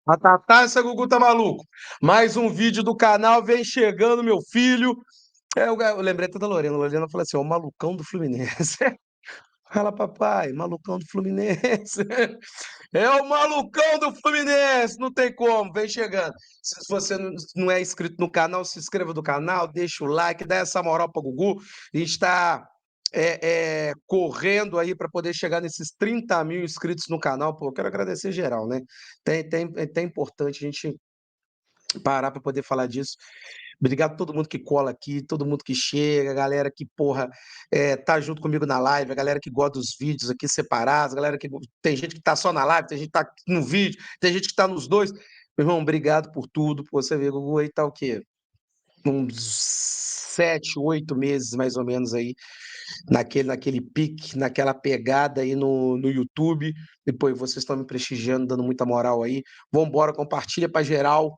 A Tatá, essa Gugu tá maluco. Mais um vídeo do canal, vem chegando, meu filho. Eu lembrei até da Lorena. A Lorena falou assim: ó, o malucão do Fluminense. Fala, papai, malucão do Fluminense. É o malucão do Fluminense, não tem como, vem chegando. Se você não é inscrito no canal, se inscreva no canal, deixa o like, dá essa moral pra Gugu. A gente está correndo aí para poder chegar nesses 30 mil inscritos no canal. Pô, eu quero agradecer geral, né? É importante a gente parar para poder falar disso. Obrigado a todo mundo que cola aqui, todo mundo que chega, a galera que, porra, tá junto comigo na live, a galera que gosta dos vídeos aqui separados, a galera que. Tem gente que tá só na live, tem gente que tá no vídeo, tem gente que tá nos dois. Meu irmão, obrigado por tudo. Pô, você vê, Gugu aí tá o quê? Uns 7, 8 meses mais ou menos aí, naquele pique, naquela pegada aí no YouTube. Depois vocês estão me prestigiando, dando muita moral aí. Vambora, compartilha pra geral.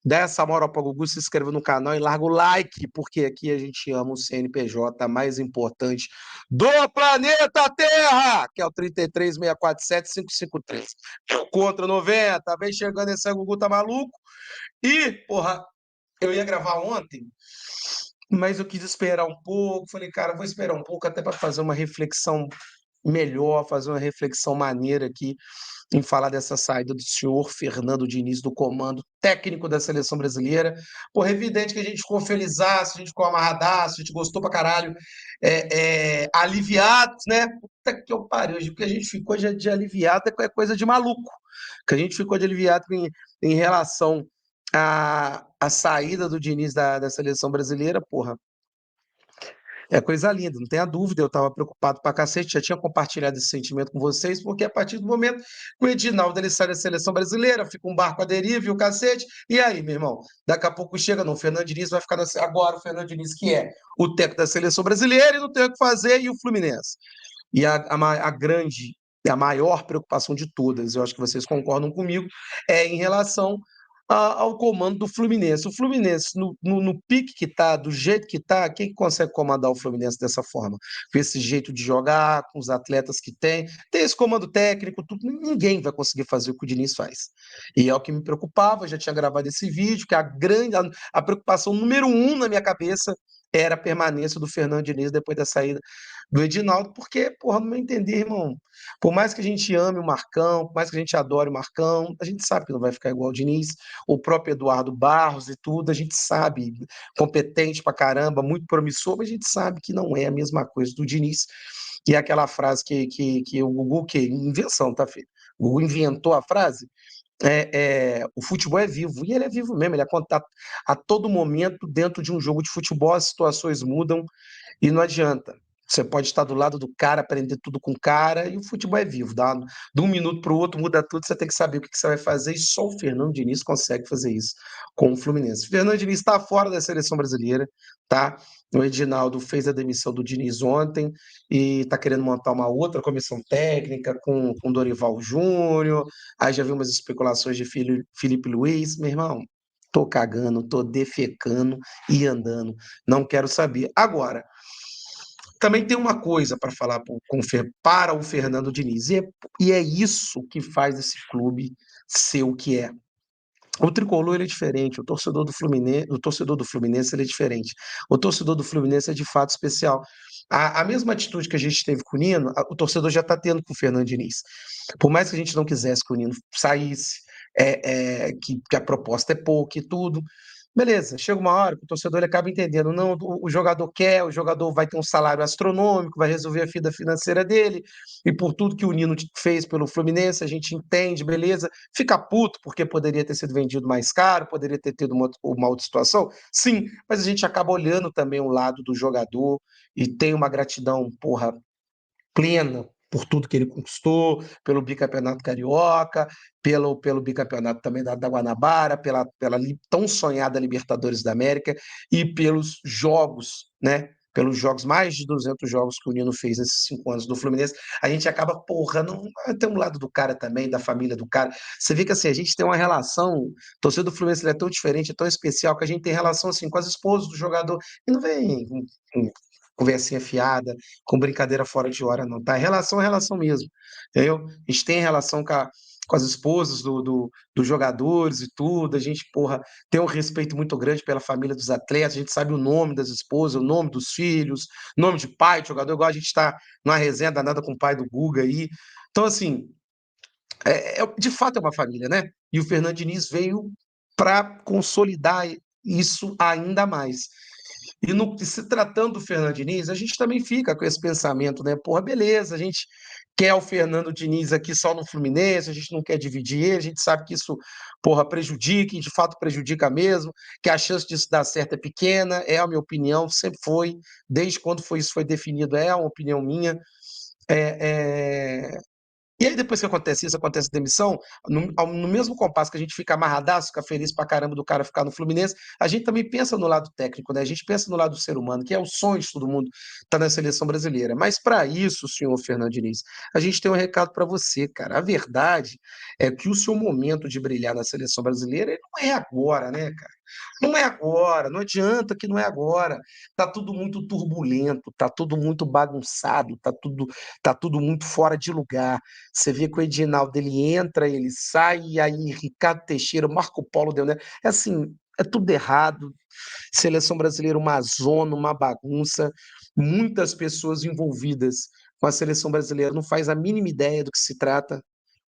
Dá essa moral pra Gugu, se inscreva no canal e larga o like, porque aqui a gente ama o CNPJ mais importante do planeta Terra, que é o 33647553. Contra 90, vem chegando esse Gugu, tá maluco? E, porra, eu ia gravar ontem, mas eu quis esperar um pouco. Falei, cara, vou esperar um pouco até para fazer uma reflexão melhor, fazer uma reflexão maneira aqui em falar dessa saída do senhor Fernando Diniz do comando técnico da seleção brasileira. Porra, é evidente que a gente ficou felizaço, a gente ficou amarradaço, a gente gostou pra caralho, aliviado, né? Puta que eu pariu, hoje, porque a gente ficou de aliviado é coisa de maluco, que a gente ficou de aliviado em relação à saída do Diniz da seleção brasileira, porra. É coisa linda, não tenha dúvida, eu estava preocupado pra cacete, já tinha compartilhado esse sentimento com vocês, porque a partir do momento que o Edinaldo ele sai da seleção brasileira, fica um barco à deriva e o cacete, e aí, meu irmão, daqui a pouco chega, não, o Fernando Diniz vai ficar agora, o Fernando Diniz que é o técnico da seleção brasileira e não tem o que fazer, e o Fluminense. E a grande, a maior preocupação de todas, eu acho que vocês concordam comigo, é em relação ao comando do Fluminense. O Fluminense, no pique que está, do jeito que está, quem consegue comandar o Fluminense dessa forma? Com esse jeito de jogar, com os atletas que tem esse comando técnico, tudo, ninguém vai conseguir fazer o que o Diniz faz. E é o que me preocupava, eu já tinha gravado esse vídeo, que a preocupação número um na minha cabeça era a permanência do Fernando Diniz depois da saída do Edinaldo, porque, porra, no meu entender, irmão, por mais que a gente ame o Marcão, por mais que a gente adore o Marcão, a gente sabe que não vai ficar igual o Diniz, o próprio Eduardo Barros e tudo, a gente sabe, competente pra caramba, muito promissor, mas a gente sabe que não é a mesma coisa do Diniz. E aquela frase que o Gugu, que invenção, tá, filho? O Gugu inventou a frase, o futebol é vivo, e ele é vivo mesmo, ele é contato a todo momento dentro de um jogo de futebol, as situações mudam, e não adianta. Você pode estar do lado do cara, aprender tudo com o cara, e o futebol é vivo. De um minuto para o outro, muda tudo, você tem que saber o que você vai fazer, e só o Fernando Diniz consegue fazer isso com o Fluminense. O Fernando Diniz está fora da seleção brasileira, tá? O Edinaldo fez a demissão do Diniz ontem e está querendo montar uma outra comissão técnica com Dorival Júnior. Aí já vi umas especulações de Felipe Luiz. Meu irmão, tô cagando, tô defecando e andando. Não quero saber. Agora, também tem uma coisa para falar para o Fernando Diniz, e é isso que faz esse clube ser o que é. O tricolor ele é diferente, o torcedor do Fluminense ele é diferente. O torcedor do Fluminense é de fato especial. A mesma atitude que a gente teve com o Nino, o torcedor já está tendo com o Fernando Diniz. Por mais que a gente não quisesse que o Nino saísse, que a proposta é pouca e tudo, beleza, chega uma hora que o torcedor ele acaba entendendo, não, o jogador quer, o jogador vai ter um salário astronômico, vai resolver a vida financeira dele, e por tudo que o Nino fez pelo Fluminense, a gente entende, beleza, fica puto porque poderia ter sido vendido mais caro, poderia ter tido uma outra situação, sim, mas a gente acaba olhando também o lado do jogador e tem uma gratidão, porra, plena por tudo que ele conquistou, pelo bicampeonato carioca, pelo bicampeonato também da Guanabara, pela tão sonhada Libertadores da América e pelos jogos, né? Pelos jogos, mais de 200 jogos que o Nino fez nesses 5 anos do Fluminense, a gente acaba, porra, não, tem um lado do cara também, da família do cara. Você vê que assim, a gente tem uma relação, o torcedor do Fluminense ele é tão diferente, é tão especial, que a gente tem relação assim com as esposas do jogador, e não vem com conversinha fiada, com brincadeira fora de hora, não, tá? Relação é relação mesmo, entendeu? A gente tem relação com as esposas dos jogadores e tudo. A gente, porra, tem um respeito muito grande pela família dos atletas. A gente sabe o nome das esposas, o nome dos filhos, nome de pai de jogador, igual a gente está numa resenha danada com o pai do Guga aí. Então, assim, de fato é uma família, né? E o Fernando Diniz veio para consolidar isso ainda mais. E se tratando do Fernando Diniz, a gente também fica com esse pensamento, né? Porra, beleza, a gente quer o Fernando Diniz aqui só no Fluminense, a gente não quer dividir ele, a gente sabe que isso, porra, prejudica, e de fato prejudica mesmo, que a chance disso dar certo é pequena, é a minha opinião, sempre foi, desde quando isso foi definido, é uma opinião minha. É, é, e aí, depois que acontece isso, acontece a demissão, no mesmo compasso que a gente fica amarradaço, fica feliz pra caramba do cara ficar no Fluminense, a gente também pensa no lado técnico, né? A gente pensa no lado do ser humano, que é o sonho de todo mundo estar na seleção brasileira. Mas para isso, senhor Fernando Diniz, a gente tem um recado para você, cara. A verdade é que o seu momento de brilhar na seleção brasileira ele não é agora, né, cara? Não é agora, não adianta que não é agora. Tá tudo muito turbulento, tá tudo muito bagunçado, tá tudo muito fora de lugar. Você vê que o Edinaldo ele entra, ele sai, e aí Ricardo Teixeira, Marco Polo deu, né? É assim, é tudo errado. Seleção brasileira, uma zona, uma bagunça. Muitas pessoas envolvidas com a seleção brasileira não faz a mínima ideia do que se trata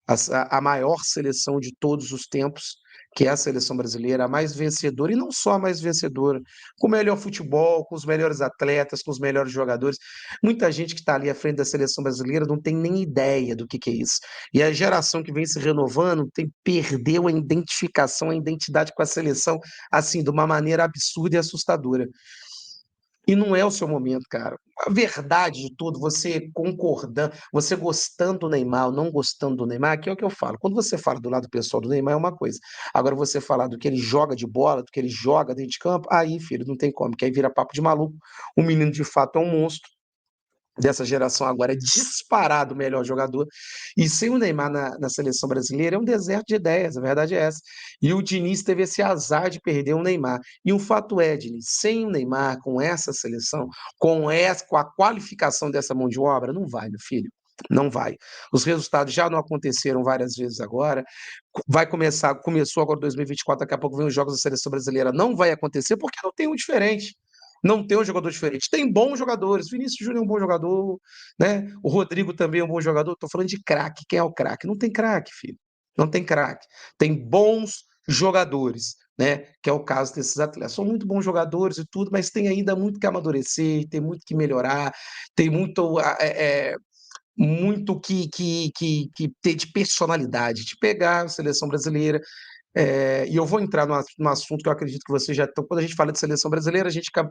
a maior seleção de todos os tempos, que é a seleção brasileira, a mais vencedora, e não só a mais vencedora, com o melhor futebol, com os melhores atletas, com os melhores jogadores. Muita gente que está ali à frente da seleção brasileira não tem nem ideia do que é isso. E a geração que vem se renovando perdeu a identificação, a identidade com a seleção, assim, de uma maneira absurda e assustadora. E não é o seu momento, cara. A verdade de tudo, você concordando, você gostando do Neymar ou não gostando do Neymar, que é o que eu falo. Quando você fala do lado pessoal do Neymar é uma coisa. Agora você falar do que ele joga de bola, do que ele joga dentro de campo, aí, filho, não tem como, que aí vira papo de maluco. O menino de fato é um monstro. Dessa geração agora é disparado o melhor jogador. E sem o Neymar na seleção brasileira é um deserto de ideias, a verdade é essa. E o Diniz teve esse azar de perder o Neymar. E o fato é, Diniz, sem o Neymar, com essa seleção, com a qualificação dessa mão de obra, não vai, meu filho. Não vai. Os resultados já não aconteceram várias vezes agora. Começou agora 2024, daqui a pouco vem os jogos da seleção brasileira. Não vai acontecer porque não tem um diferente. Não tem um jogador diferente. Tem bons jogadores. Vinícius Júnior é um bom jogador, né? O Rodrigo também é um bom jogador. Estou falando de craque. Quem é o craque? Não tem craque, filho. Não tem craque. Tem bons jogadores, né? Que é o caso desses atletas. São muito bons jogadores e tudo, mas tem ainda muito que amadurecer, tem muito que melhorar, tem muito que ter de personalidade, de pegar a seleção brasileira. E eu vou entrar no assunto que eu acredito que você já. Então, quando a gente fala de seleção brasileira, a gente acaba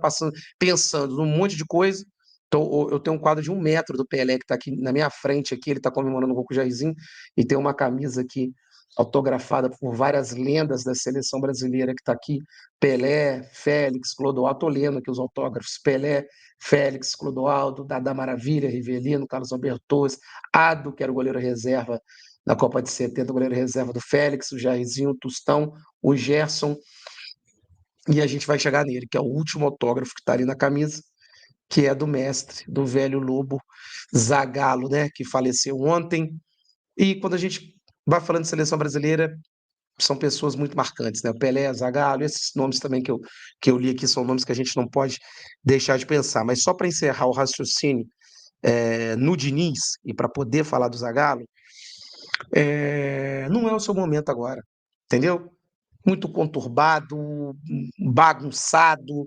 pensando num monte de coisa. Então, eu tenho um quadro de 1 metro do Pelé que está aqui na minha frente, aqui, ele está comemorando o gol com o Jairzinho, e tem uma camisa aqui autografada por várias lendas da seleção brasileira que está aqui: Pelé, Félix, Clodoaldo. Estou lendo aqui os autógrafos: Pelé, Félix, Clodoaldo, Dada Maravilha, Rivelino, Carlos Alberto Torres, Ado, que era o goleiro reserva na Copa de 70, o goleiro reserva do Félix, o Jairzinho, o Tostão, o Gerson, e a gente vai chegar nele, que é o último autógrafo que está ali na camisa, que é do mestre, do velho Lobo Zagallo, né, que faleceu ontem. E quando a gente vai falando de seleção brasileira, são pessoas muito marcantes, né? O Pelé, Zagallo, esses nomes também que eu li aqui são nomes que a gente não pode deixar de pensar. Mas só para encerrar o raciocínio no Diniz e para poder falar do Zagallo, não é o seu momento agora, entendeu? Muito conturbado, bagunçado,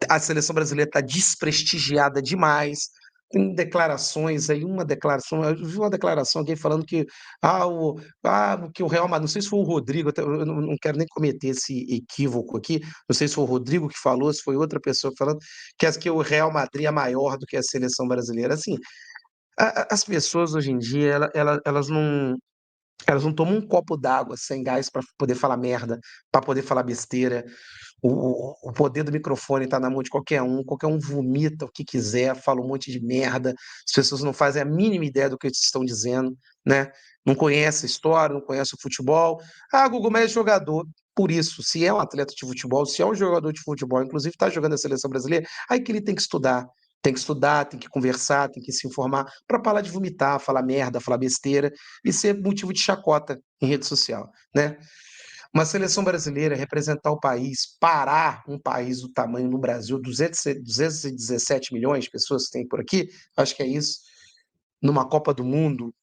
a seleção brasileira está desprestigiada demais. Tem declarações aí, eu vi uma declaração alguém falando que o Real Madrid, não sei se foi o Rodrigo, eu não quero nem cometer esse equívoco aqui, não sei se foi o Rodrigo que falou, se foi outra pessoa falando, que o Real Madrid é maior do que a seleção brasileira. Assim, as pessoas hoje em dia, elas não tomam um copo d'água sem gás para poder falar merda, para poder falar besteira. O poder do microfone está na mão de qualquer um vomita o que quiser, fala um monte de merda, as pessoas não fazem a mínima ideia do que eles estão dizendo, né? Não conhece a história, não conhece o futebol. Ah, Google, mas é jogador. Por isso, se é um atleta de futebol, se é um jogador de futebol, inclusive está jogando a seleção brasileira, aí que ele tem que estudar. Tem que estudar, tem que conversar, tem que se informar para parar de vomitar, falar merda, falar besteira e ser motivo de chacota em rede social, né? Uma seleção brasileira representar o país, parar um país do tamanho no Brasil, 217 milhões de pessoas que tem por aqui, acho que é isso, numa Copa do Mundo,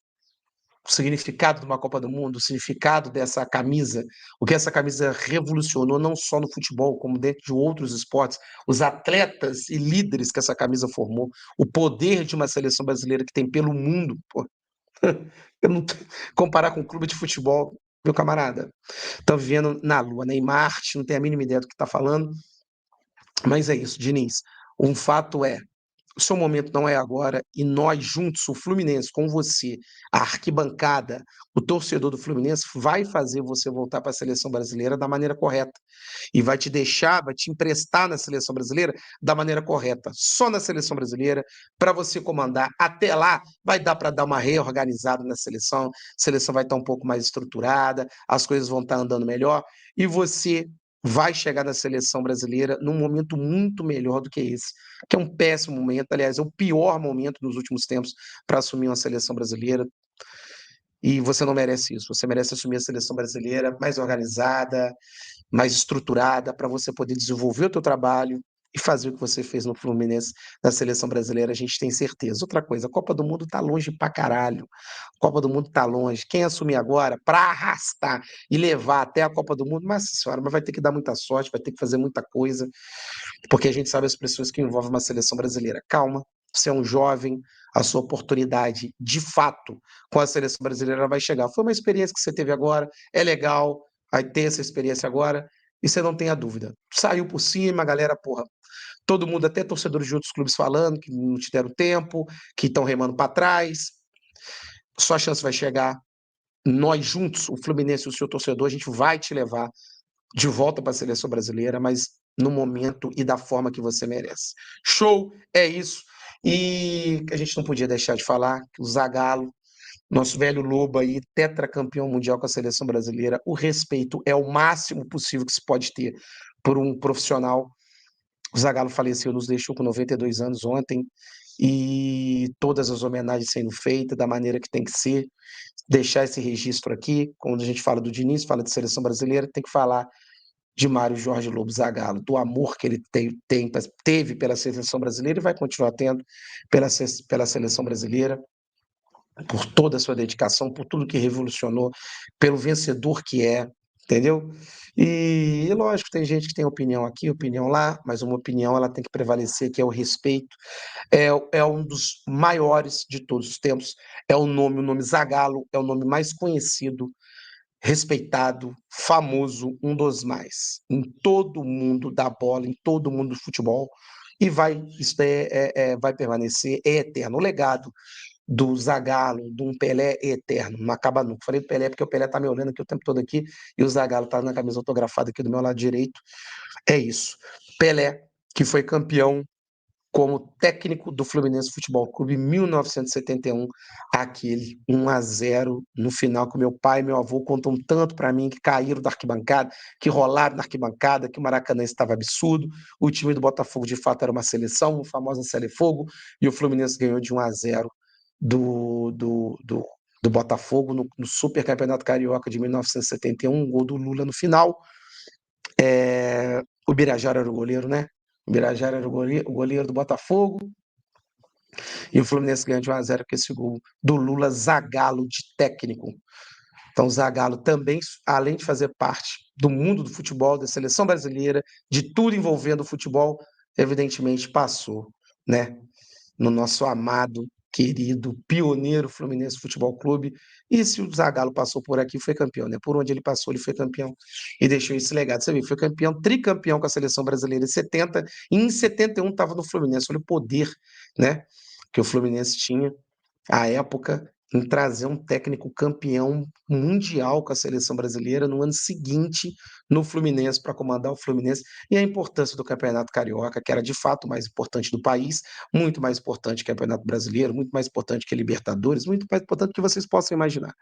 o significado de uma Copa do Mundo, o significado dessa camisa, o que essa camisa revolucionou não só no futebol, como dentro de outros esportes, os atletas e líderes que essa camisa formou, o poder de uma seleção brasileira que tem pelo mundo, pô, eu não comparar com um clube de futebol, meu camarada, estão vivendo na Lua, né, em Marte, não tem a mínima ideia do que está falando, mas é isso, Diniz. Um fato é, o seu momento não é agora e nós juntos, o Fluminense, com você, a arquibancada, o torcedor do Fluminense, vai fazer você voltar para a seleção brasileira da maneira correta e vai te deixar, vai te emprestar na seleção brasileira da maneira correta, só na seleção brasileira, para você comandar. Até lá, vai dar para dar uma reorganizada na seleção, a seleção vai estar um pouco mais estruturada, as coisas vão estar andando melhor e você vai chegar na seleção brasileira num momento muito melhor do que esse, que é um péssimo momento, aliás, é o pior momento nos últimos tempos para assumir uma seleção brasileira. E você não merece isso. Você merece assumir a seleção brasileira mais organizada, mais estruturada, para você poder desenvolver o teu trabalho e fazer o que você fez no Fluminense, na seleção brasileira, a gente tem certeza. Outra coisa, a Copa do Mundo tá longe pra caralho. A Copa do Mundo tá longe. Quem assumir agora, para arrastar e levar até a Copa do Mundo, mas senhora, mas vai ter que dar muita sorte, vai ter que fazer muita coisa, porque a gente sabe as pressões que envolvem uma seleção brasileira. Calma, você é um jovem, a sua oportunidade, de fato, com a seleção brasileira vai chegar. Foi uma experiência que você teve agora, é legal, vai ter essa experiência agora, e você não tenha dúvida. Saiu por cima, a galera, porra, todo mundo, até torcedores de outros clubes falando que não te deram tempo, que estão remando para trás. Sua chance vai chegar. Nós juntos, o Fluminense e o seu torcedor, a gente vai te levar de volta para a seleção brasileira, mas no momento e da forma que você merece. Show, é isso. E a gente não podia deixar de falar que o Zagallo, nosso velho lobo aí, tetracampeão mundial com a seleção brasileira, o respeito é o máximo possível que se pode ter por um profissional. O Zagallo faleceu, nos deixou com 92 anos ontem, e todas as homenagens sendo feitas da maneira que tem que ser, deixar esse registro aqui, quando a gente fala do Diniz, fala de seleção brasileira, tem que falar de Mário Jorge Lobo Zagallo, do amor que ele teve pela seleção brasileira e vai continuar tendo pela seleção brasileira, por toda a sua dedicação, por tudo que revolucionou, pelo vencedor que é, entendeu? E lógico, tem gente que tem opinião aqui, opinião lá, mas uma opinião ela tem que prevalecer, que é o respeito. É um dos maiores de todos os tempos, é o nome Zagallo, é o nome mais conhecido, respeitado, famoso, um dos mais, em todo o mundo da bola, em todo o mundo do futebol, e isso vai permanecer, é eterno. O legado do Zagallo, de um Pelé é eterno, não acaba nunca. Falei do Pelé porque o Pelé tá me olhando aqui o tempo todo aqui, e o Zagallo tá na camisa autografada aqui do meu lado direito. É isso. Pelé, que foi campeão como técnico do Fluminense Futebol Clube em 1971, aquele 1-0 no final que meu pai e meu avô contam tanto para mim, que caíram da arquibancada, que rolaram na arquibancada, que o Maracanã estava absurdo, o time do Botafogo de fato era uma seleção, a famosa Selefogo, e o Fluminense ganhou de 1-0 do, do, do, do Botafogo no Super Campeonato Carioca de 1971, um gol do Lula no final. O Birajara era o goleiro, né? O Birajara era o goleiro do Botafogo. E o Fluminense ganha de 1-0 com esse gol do Lula Zagallo de técnico. Então, o Zagallo também, além de fazer parte do mundo do futebol, da seleção brasileira, de tudo envolvendo o futebol, evidentemente passou, né, no nosso amado, querido, pioneiro Fluminense Futebol Clube. E se o Zagallo passou por aqui, foi campeão, né? Por onde ele passou, ele foi campeão e deixou esse legado. Você viu, foi campeão, tricampeão com a seleção brasileira em 70, e em 71 estava no Fluminense. Olha o poder, né, que o Fluminense tinha à época em trazer um técnico campeão mundial com a seleção brasileira no ano seguinte no Fluminense para comandar o Fluminense, e a importância do Campeonato Carioca, que era de fato o mais importante do país, muito mais importante que o Campeonato Brasileiro, muito mais importante que a Libertadores, muito mais importante do que vocês possam imaginar.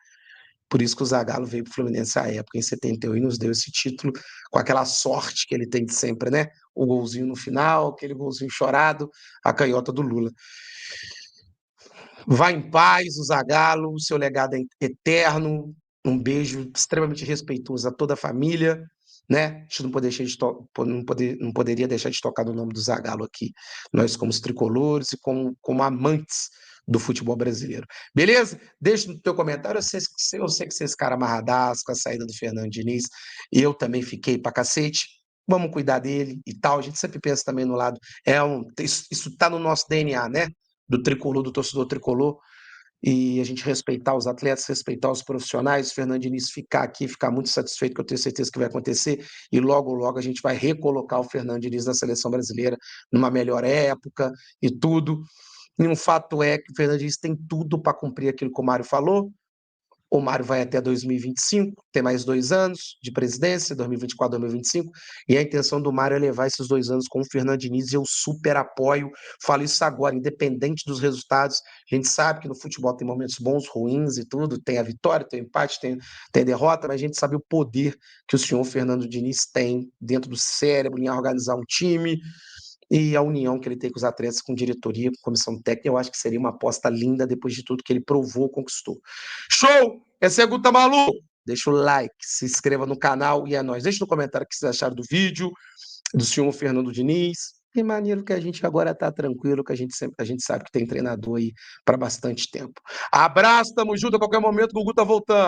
Por isso que o Zagallo veio para o Fluminense à época, em 71, e nos deu esse título, com aquela sorte que ele tem de sempre, né? O golzinho no final, aquele golzinho chorado, a canhota do Lula. Vá em paz, o Zagallo, o seu legado é eterno. Um beijo extremamente respeitoso a toda a família, né? A gente não poderia deixar de tocar no nome do Zagallo aqui. Nós, como tricolores e como amantes do futebol brasileiro. Beleza? Deixa no teu comentário. Eu sei que vocês caras amarradaços com a saída do Fernando Diniz. Eu também fiquei pra cacete. Vamos cuidar dele e tal. A gente sempre pensa também no lado. Isso está no nosso DNA, né? Do tricolor, do torcedor tricolor, e a gente respeitar os atletas, respeitar os profissionais, o Fernando Diniz ficar aqui, ficar muito satisfeito, que eu tenho certeza que vai acontecer, e logo, logo a gente vai recolocar o Fernando Diniz na seleção brasileira numa melhor época e tudo. E um fato é que o Fernando Diniz tem tudo para cumprir aquilo que o Mário falou. O Mário vai até 2025, tem mais 2 anos de presidência, 2024, 2025, e a intenção do Mário é levar esses 2 anos com o Fernando Diniz, e eu super apoio, falo isso agora, independente dos resultados. A gente sabe que no futebol tem momentos bons, ruins e tudo, tem a vitória, tem o empate, tem a derrota, mas a gente sabe o poder que o senhor Fernando Diniz tem dentro do cérebro, em organizar um time, e a união que ele tem com os atletas, com diretoria, com comissão técnica. Eu acho que seria uma aposta linda depois de tudo que ele provou, conquistou. Show! Esse é Guta Malu! Deixa o like, se inscreva no canal e é nóis. Deixa no comentário o que vocês acharam do vídeo, do senhor Fernando Diniz. Que maneiro que a gente agora tá tranquilo, que a gente sabe que tem treinador aí para bastante tempo. Abraço, tamo junto, a qualquer momento o Gugu tá voltando.